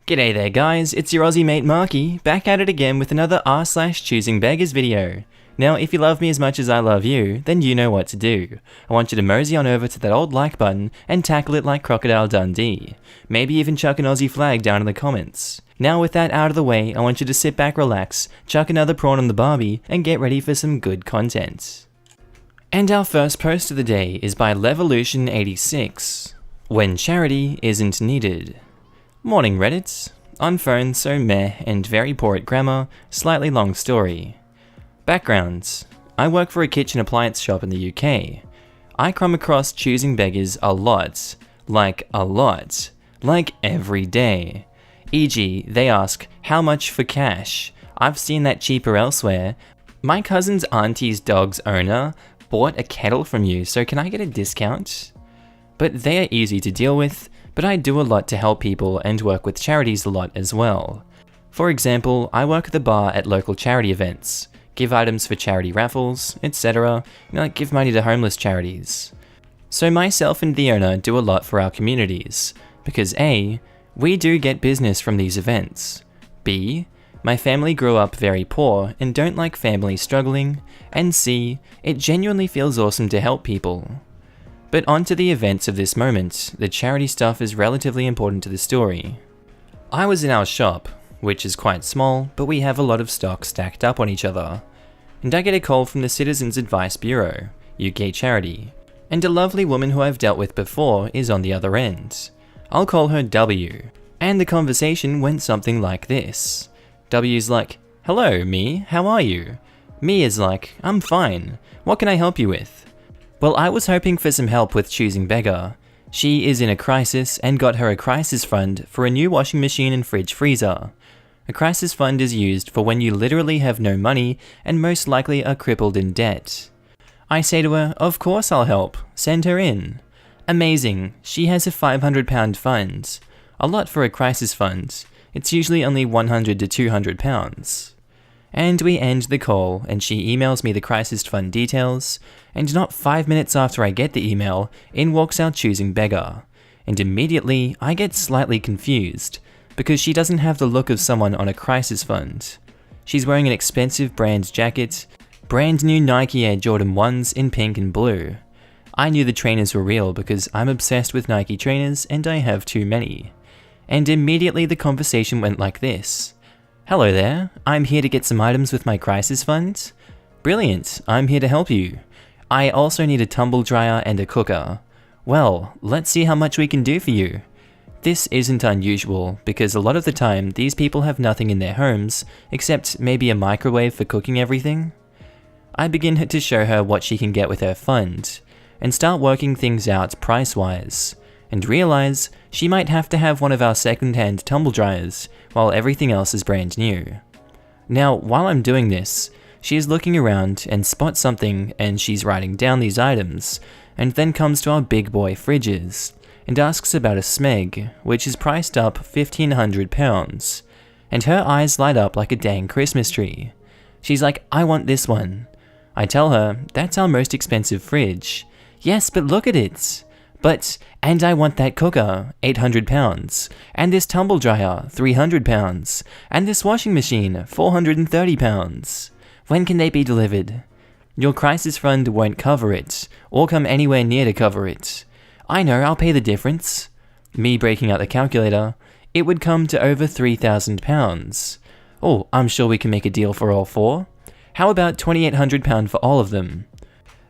G'day there guys, it's your Aussie mate Markee, back at it again with another r/ChoosingBeggars video. Now if you love me as much as I love you, then you know what to do. I want you to mosey on over to that old like button and tackle it like Crocodile Dundee. Maybe even chuck an Aussie flag down in the comments. Now with that out of the way, I want you to sit back, relax, chuck another prawn on the barbie, and get ready for some good content. And our first post of the day is by Levolution86. When charity isn't needed. Morning Reddit. On phone so meh and very poor at grammar, slightly long story. Background. I work for a kitchen appliance shop in the UK. I come across ChoosingBeggars a lot. Like every day. E.g., they ask, how much for cash? I've seen that cheaper elsewhere. My cousin's auntie's dog's owner bought a kettle from you, so can I get a discount? But they are easy to deal with, but I do a lot to help people and work with charities a lot as well. For example, I work at the bar at local charity events, give items for charity raffles, etc., give money to homeless charities. So myself and the owner do a lot for our communities, because A, we do get business from these events, B, my family grew up very poor and don't like families struggling, and C, it genuinely feels awesome to help people. But on to the events of this moment, the charity stuff is relatively important to the story. I was in our shop, which is quite small, but we have a lot of stock stacked up on each other. And I get a call from the Citizens Advice Bureau, UK charity, and a lovely woman who I've dealt with before is on the other end. I'll call her W, and the conversation went something like this. W's like, hello me, how are you? Me is like, I'm fine, what can I help you with? Well, I was hoping for some help with ChoosingBeggar. She is in a crisis and got her a crisis fund for a new washing machine and fridge freezer. A crisis fund is used for when you literally have no money and most likely are crippled in debt. I say to her, of course I'll help, send her in. Amazing, she has a £500 fund. A lot for a crisis fund, it's usually only £100 to £200. And we end the call and she emails me the crisis fund details, and not 5 minutes after I get the email, in walks our ChoosingBeggar, and immediately I get slightly confused, because she doesn't have the look of someone on a crisis fund. She's wearing an expensive brand jacket, brand new Nike Air Jordan 1s in pink and blue. I knew the trainers were real because I'm obsessed with Nike trainers and I have too many. And immediately the conversation went like this. Hello there, I'm here to get some items with my crisis fund. Brilliant, I'm here to help you. I also need a tumble dryer and a cooker. Well, let's see how much we can do for you. This isn't unusual, because a lot of the time these people have nothing in their homes, except maybe a microwave for cooking everything. I begin to show her what she can get with her fund, and start working things out price-wise, and realize she might have to have one of our second-hand tumble dryers, while everything else is brand new. Now, while I'm doing this, she is looking around and spots something and she's writing down these items, and then comes to our big boy fridges, and asks about a Smeg, which is priced up £1,500, and her eyes light up like a dang Christmas tree. She's like, I want this one. I tell her, that's our most expensive fridge. Yes, but look at it. And I want that cooker, £800, and this tumble dryer, £300, and this washing machine, £430. When can they be delivered? Your crisis fund won't cover it, or come anywhere near to cover it. I know, I'll pay the difference. Me breaking out the calculator, it would come to over £3,000. Oh, I'm sure we can make a deal for all four. How about £2,800 for all of them?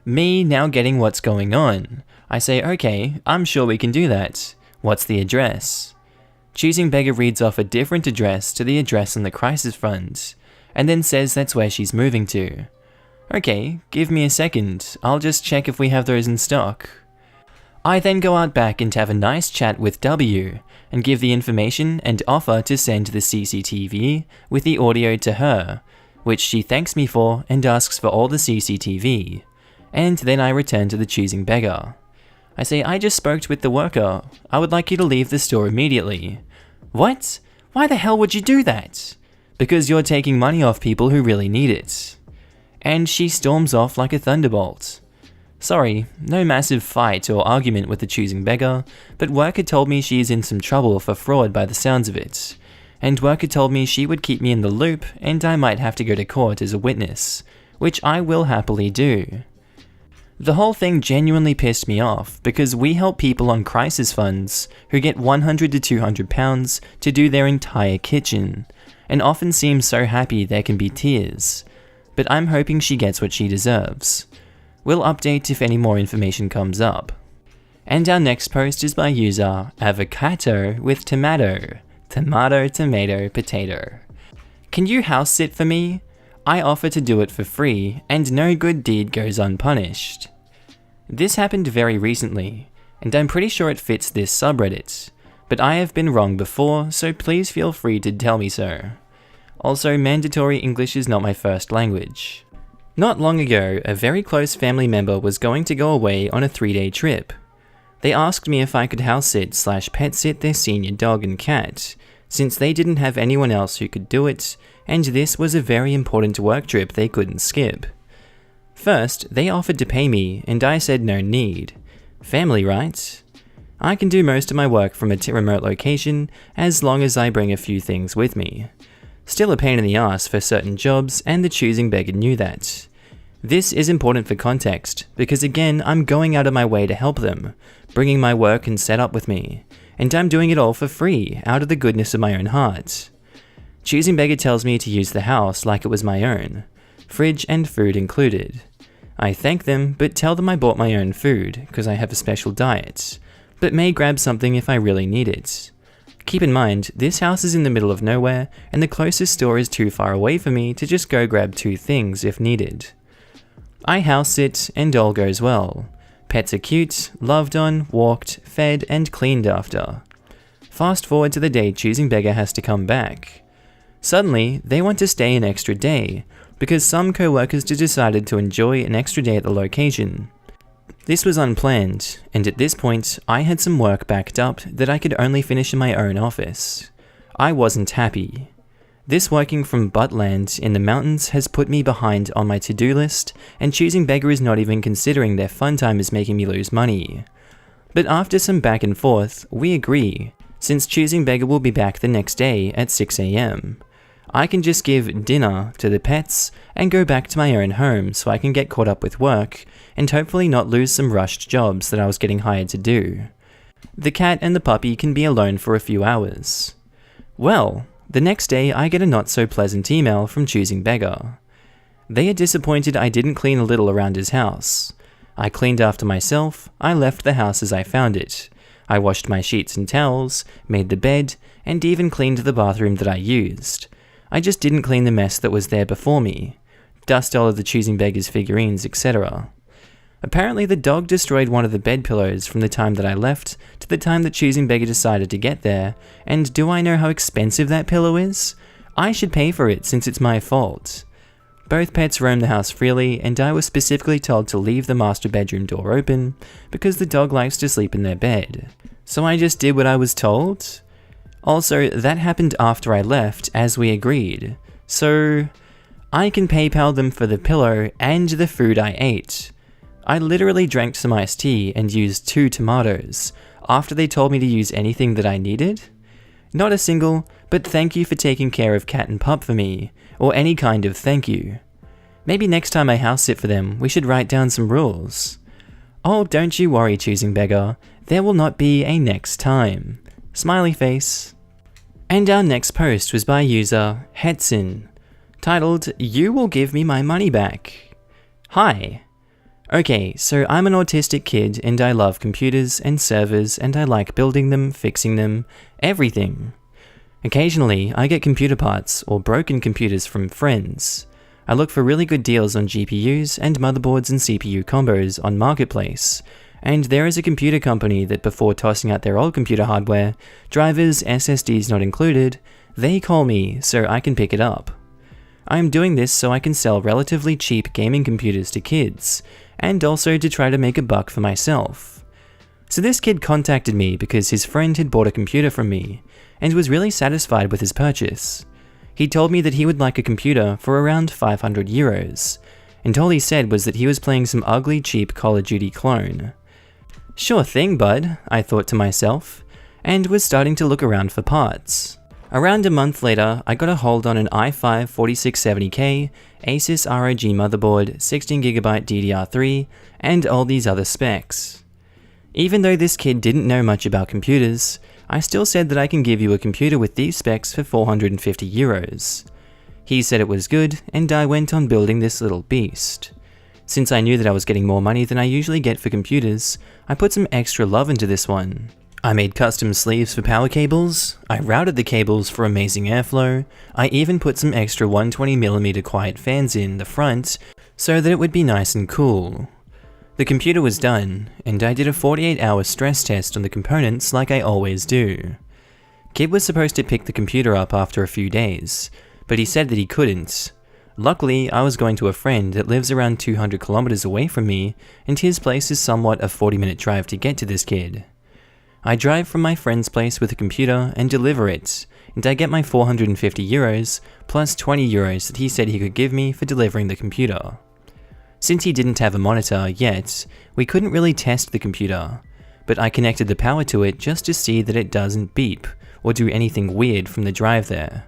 Me now getting what's going on. I say, okay, I'm sure we can do that. What's the address? ChoosingBeggar reads off a different address to the address on the crisis fund, and then says that's where she's moving to. Okay, give me a second, I'll just check if we have those in stock. I then go out back and have a nice chat with W, and give the information and offer to send the CCTV with the audio to her, which she thanks me for and asks for all the CCTV. And then I return to the ChoosingBeggar. I say, I just spoke with the worker, I would like you to leave the store immediately. What? Why the hell would you do that? Because you're taking money off people who really need it. And she storms off like a thunderbolt. Sorry, no massive fight or argument with the ChoosingBeggar, but work had told me she is in some trouble for fraud by the sounds of it, and worker told me she would keep me in the loop and I might have to go to court as a witness, which I will happily do. The whole thing genuinely pissed me off because we help people on crisis funds who get £100 to £200 to do their entire kitchen, and often seem so happy there can be tears, but I'm hoping she gets what she deserves. We'll update if any more information comes up. And our next post is by user avocado with tomato. Tomato, tomato, potato. Can you house sit for me? I offer to do it for free, and no good deed goes unpunished. This happened very recently, and I'm pretty sure it fits this subreddit, but I have been wrong before, so please feel free to tell me so. Also, mandatory English is not my first language. Not long ago, a very close family member was going to go away on a 3-day trip. They asked me if I could house sit / pet sit their senior dog and cat, since they didn't have anyone else who could do it, and this was a very important work trip they couldn't skip. First, they offered to pay me, and I said no need. Family, right? I can do most of my work from a remote location, as long as I bring a few things with me. Still a pain in the ass for certain jobs, and the choosing beggar knew that. This is important for context, because again, I'm going out of my way to help them, bringing my work and setup with me, and I'm doing it all for free, out of the goodness of my own heart. Choosing Beggar tells me to use the house like it was my own, fridge and food included. I thank them, but tell them I bought my own food, because I have a special diet, but may grab something if I really need it. Keep in mind, this house is in the middle of nowhere, and the closest store is too far away for me to just go grab 2 things if needed. I house sit, and all goes well. Pets are cute, loved on, walked, fed, and cleaned after. Fast forward to the day Choosing Beggar has to come back. Suddenly, they want to stay an extra day, because some co-workers just decided to enjoy an extra day at the location. This was unplanned, and at this point, I had some work backed up that I could only finish in my own office. I wasn't happy. This working from Buttland in the mountains has put me behind on my to-do list, and Choosing Beggar is not even considering their fun time is making me lose money. But after some back and forth, we agree, since Choosing Beggar will be back the next day at 6 AM. I can just give dinner to the pets and go back to my own home so I can get caught up with work and hopefully not lose some rushed jobs that I was getting hired to do. The cat and the puppy can be alone for a few hours. Well, the next day I get a not so pleasant email from Choosing Beggar. They are disappointed I didn't clean a little around his house. I cleaned after myself, I left the house as I found it. I washed my sheets and towels, made the bed, and even cleaned the bathroom that I used. I just didn't clean the mess that was there before me. Dust all of the Choosing Beggars figurines, etc. Apparently the dog destroyed one of the bed pillows from the time that I left to the time that Choosing Beggar decided to get there, and do I know how expensive that pillow is? I should pay for it since it's my fault. Both pets roam the house freely, and I was specifically told to leave the master bedroom door open because the dog likes to sleep in their bed. So I just did what I was told? Also, that happened after I left, as we agreed. So, I can PayPal them for the pillow and the food I ate. I literally drank some iced tea and used 2 tomatoes, after they told me to use anything that I needed? Not a single, but thank you for taking care of cat and pup for me, or any kind of thank you. Maybe next time I house sit for them, we should write down some rules. Oh, don't you worry, Choosing Beggar, there will not be a next time. Smiley face. And our next post was by user Hetson, titled, "You will give me my money back." Hi. Okay, so I'm an autistic kid and I love computers and servers and I like building them, fixing them, everything. Occasionally, I get computer parts or broken computers from friends. I look for really good deals on GPUs and motherboards and CPU combos on Marketplace, and there is a computer company that before tossing out their old computer hardware, drivers, SSDs not included, they call me so I can pick it up. I am doing this so I can sell relatively cheap gaming computers to kids, and also to try to make a buck for myself. So this kid contacted me because his friend had bought a computer from me, and was really satisfied with his purchase. He told me that he would like a computer for around €500, and all he said was that he was playing some ugly cheap Call of Duty clone. Sure thing, bud, I thought to myself, and was starting to look around for parts. Around a month later, I got a hold on an i5 4670K, Asus ROG motherboard, 16GB DDR3, and all these other specs. Even though this kid didn't know much about computers, I still said that I can give you a computer with these specs for 450 euros. He said it was good, and I went on building this little beast. Since I knew that I was getting more money than I usually get for computers, I put some extra love into this one. I made custom sleeves for power cables, I routed the cables for amazing airflow, I even put some extra 120mm quiet fans in the front so that it would be nice and cool. The computer was done, and I did a 48-hour stress test on the components like I always do. Kid was supposed to pick the computer up after a few days, but he said that he couldn't. Luckily, I was going to a friend that lives around 200 kilometers away from me, and his place is somewhat a 40-minute drive to get to this kid. I drive from my friend's place with a computer and deliver it, and I get my 450 euros plus 20 euros that he said he could give me for delivering the computer. Since he didn't have a monitor yet, we couldn't really test the computer, but I connected the power to it just to see that it doesn't beep or do anything weird from the drive there.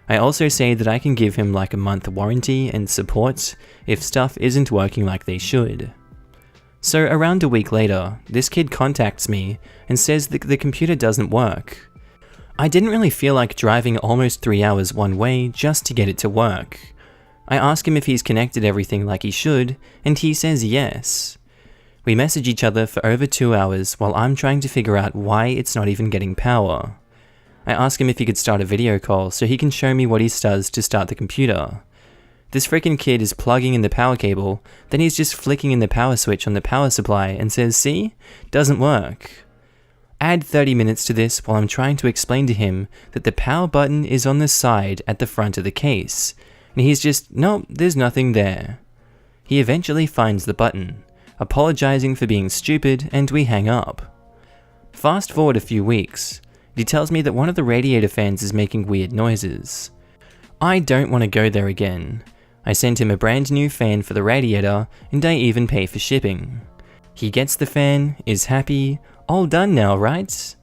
I also say that I can give him like a month warranty and support if stuff isn't working like they should. So around a week later, this kid contacts me and says that the computer doesn't work. I didn't really feel like driving almost 3 hours one way just to get it to work. I ask him if he's connected everything like he should, and he says yes. We message each other for over 2 hours while I'm trying to figure out why it's not even getting power. I ask him if he could start a video call so he can show me what he does to start the computer. This freaking kid is plugging in the power cable, then he's just flicking in the power switch on the power supply and says, "See? Doesn't work." Add 30 minutes to this while I'm trying to explain to him that the power button is on the side at the front of the case, and he's just, "Nope, there's nothing there." He eventually finds the button, apologizing for being stupid, and we hang up. Fast forward a few weeks, he tells me that one of the radiator fans is making weird noises. I don't want to go there again. I sent him a brand new fan for the radiator, and I even pay for shipping. He gets the fan, is happy, all done now, right?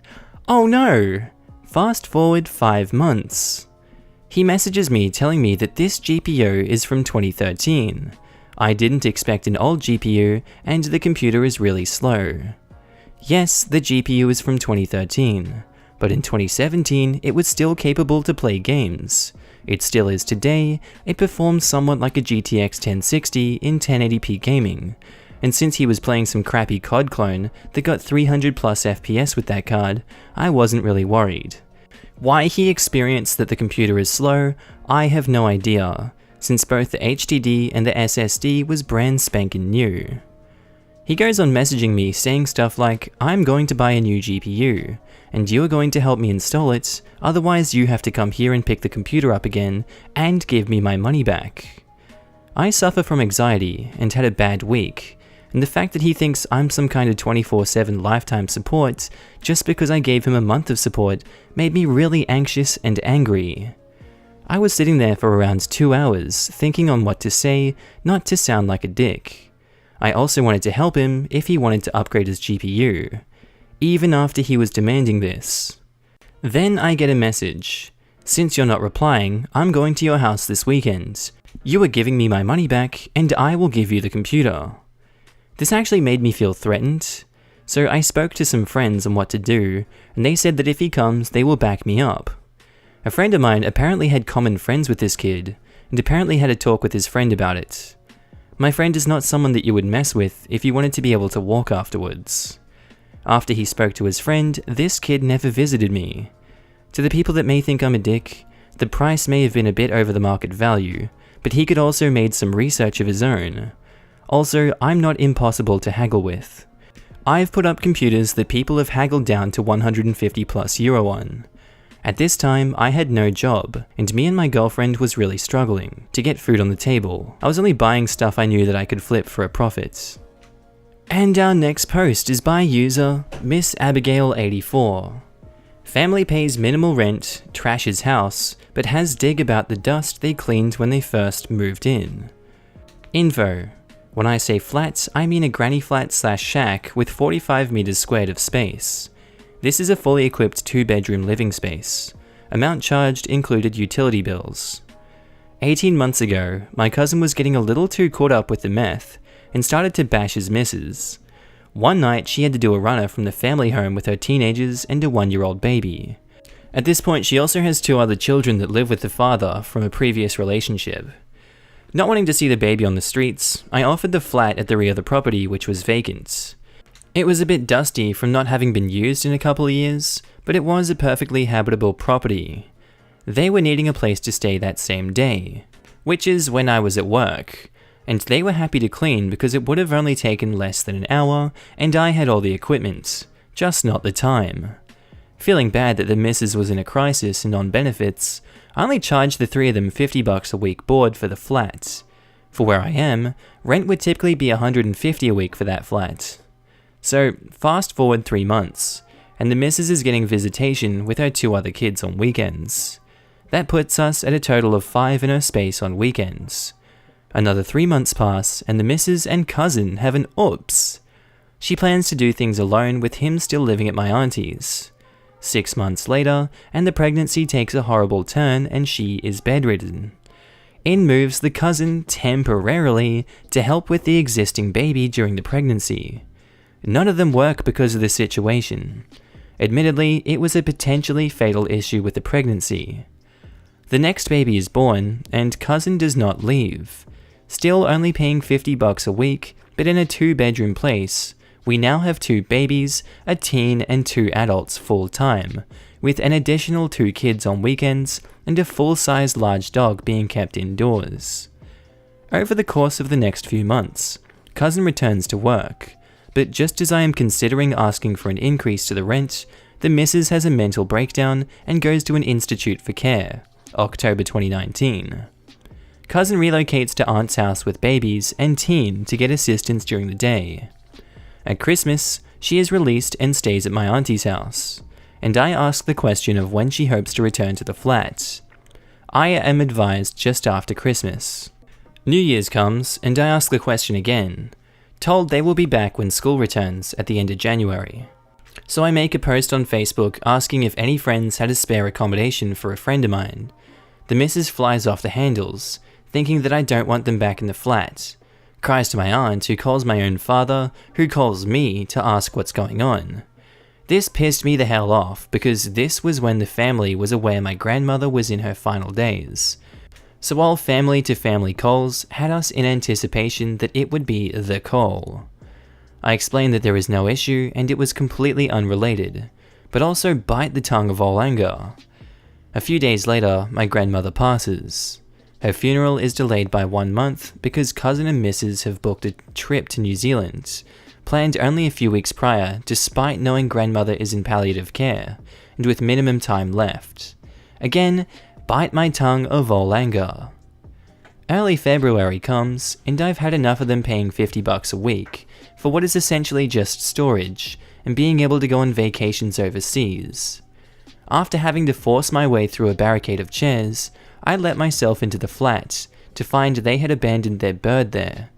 Oh no! Fast forward 5 months. He messages me telling me that this GPU is from 2013. I didn't expect an old GPU, and the computer is really slow. Yes, the GPU is from 2013, but in 2017 it was still capable to play games. It still is today. It performs somewhat like a GTX 1060 in 1080p gaming, and since he was playing some crappy COD clone that got 300 plus FPS with that card, I wasn't really worried. Why he experienced that the computer is slow, I have no idea, since both the HDD and the SSD was brand spanking new. He goes on messaging me saying stuff like, "I'm going to buy a new GPU, and you are going to help me install it, otherwise you have to come here and pick the computer up again, and give me my money back." I suffer from anxiety and had a bad week, and the fact that he thinks I'm some kind of 24/7 lifetime support just because I gave him a month of support made me really anxious and angry. I was sitting there for around 2 hours thinking on what to say, not to sound like a dick. I also wanted to help him if he wanted to upgrade his GPU, even after he was demanding this. Then I get a message. "Since you're not replying, I'm going to your house this weekend. You are giving me my money back, and I will give you the computer." This actually made me feel threatened, so I spoke to some friends on what to do, and they said that if he comes, they will back me up. A friend of mine apparently had common friends with this kid, and apparently had a talk with his friend about it. My friend is not someone that you would mess with if you wanted to be able to walk afterwards. After he spoke to his friend, this kid never visited me. To the people that may think I'm a dick, the price may have been a bit over the market value, but he could also made some research of his own. Also, I'm not impossible to haggle with. I've put up computers that people have haggled down to 150 plus euro on. At this time, I had no job, and me and my girlfriend was really struggling to get food on the table. I was only buying stuff I knew that I could flip for a profit. And our next post is by user Miss Abigail 84. Family pays minimal rent, trashes house, but has dig about the dust they cleaned when they first moved in. Info. When I say flat, I mean a granny flat / shack with 45 meters squared of space. This is a fully equipped 2-bedroom living space. Amount charged included utility bills. 18 months ago, my cousin was getting a little too caught up with the meth and started to bash his missus. One night, she had to do a runner from the family home with her teenagers and a 1-year-old baby. At this point, she also has 2 other children that live with the father from a previous relationship. Not wanting to see the baby on the streets, I offered the flat at the rear of the property, which was vacant. It was a bit dusty from not having been used in a couple of years, but it was a perfectly habitable property. They were needing a place to stay that same day, which is when I was at work, and they were happy to clean because it would have only taken less than an hour, and I had all the equipment, just not the time. Feeling bad that the missus was in a crisis and on benefits, I only charged the 3 of them $50 a week board for the flat. For where I am, rent would typically be $150 a week for that flat. So, fast forward 3 months, and the missus is getting visitation with her 2 other kids on weekends. That puts us at a total of 5 in her space on weekends. Another 3 months pass, and the missus and cousin have an oops. She plans to do things alone with him still living at my auntie's. 6 months later, and the pregnancy takes a horrible turn and she is bedridden. In moves the cousin temporarily to help with the existing baby during the pregnancy. None of them work because of the situation. Admittedly, it was a potentially fatal issue with the pregnancy. The next baby is born, and cousin does not leave. Still only paying $50 a week, but in a 2-bedroom place, we now have 2 babies, a teen and 2 adults full-time, with an additional 2 kids on weekends and a full-sized large dog being kept indoors. Over the course of the next few months, cousin returns to work, but just as I am considering asking for an increase to the rent, the missus has a mental breakdown and goes to an institute for care, October 2019. Cousin relocates to aunt's house with babies and teen to get assistance during the day. At Christmas, she is released and stays at my auntie's house, and I ask the question of when she hopes to return to the flat. I am advised just after Christmas. New Year's comes, and I ask the question again, told they will be back when school returns at the end of January. So I make a post on Facebook asking if any friends had a spare accommodation for a friend of mine. The missus flies off the handles, thinking that I don't want them back in the flat. Cries to my aunt, who calls my own father, who calls me to ask what's going on. This pissed me the hell off, because this was when the family was aware my grandmother was in her final days. So all family-to-family calls had us in anticipation that it would be the call. I explained that there is no issue and it was completely unrelated, but also bite the tongue of all anger. A few days later, my grandmother passes. Her funeral is delayed by 1 month because cousin and missus have booked a trip to New Zealand, planned only a few weeks prior despite knowing grandmother is in palliative care, and with minimum time left. Again, bite my tongue of all anger. Early February comes, and I've had enough of them paying $50 a week for what is essentially just storage, and being able to go on vacations overseas. After having to force my way through a barricade of chairs, I let myself into the flat to find they had abandoned their bird there.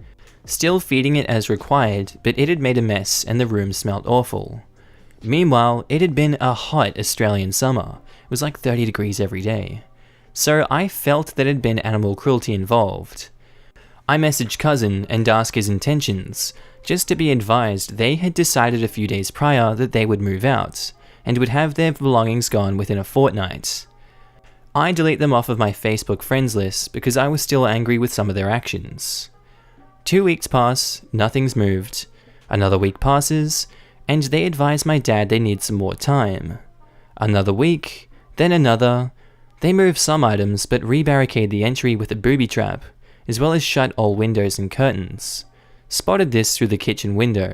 Still feeding it as required, but it had made a mess and the room smelled awful. Meanwhile, it had been a hot Australian summer. It was like 30 degrees every day. So I felt that had been animal cruelty involved. I messaged cousin and asked his intentions, just to be advised they had decided a few days prior that they would move out, and would have their belongings gone within a fortnight. I delete them off of my Facebook friends list because I was still angry with some of their actions. 2 weeks pass, nothing's moved. Another week passes, and they advise my dad they need some more time. Another week, then another. They move some items but re-barricade the entry with a booby trap, as well as shut all windows and curtains. Spotted this through the kitchen window.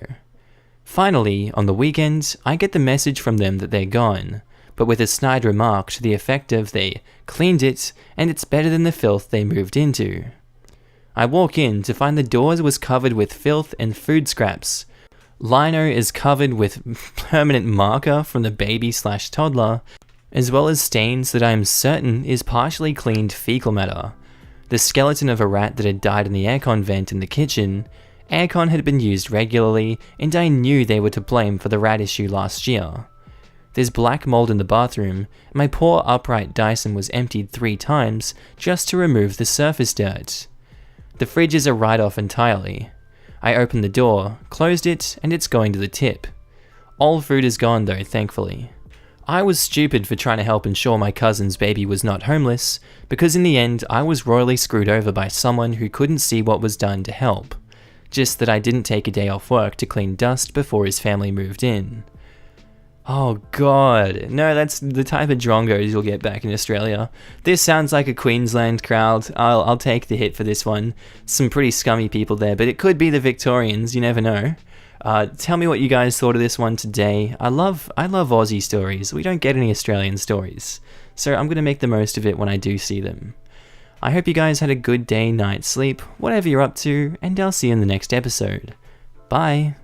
Finally, on the weekend, I get the message from them that they're gone, but with a snide remark to the effect of they cleaned it and it's better than the filth they moved into. I walk in to find the doors was covered with filth and food scraps. Lino is covered with permanent marker from the baby/toddler, as well as stains that I am certain is partially cleaned fecal matter. The skeleton of a rat that had died in the aircon vent in the kitchen. Aircon had been used regularly, and I knew they were to blame for the rat issue last year. There's black mold in the bathroom, and my poor upright Dyson was emptied 3 times just to remove the surface dirt. The fridge is a write-off entirely. I opened the door, closed it, and it's going to the tip. All food is gone though, thankfully. I was stupid for trying to help ensure my cousin's baby was not homeless, because in the end I was royally screwed over by someone who couldn't see what was done to help. Just that I didn't take a day off work to clean dust before his family moved in. Oh god, no, that's the type of drongos you'll get back in Australia. This sounds like a Queensland crowd. I'll take the hit for this one. Some pretty scummy people there, but it could be the Victorians, you never know. Tell me what you guys thought of this one today. I love Aussie stories. We don't get any Australian stories, so I'm going to make the most of it when I do see them. I hope you guys had a good day, night, sleep, whatever you're up to, and I'll see you in the next episode. Bye!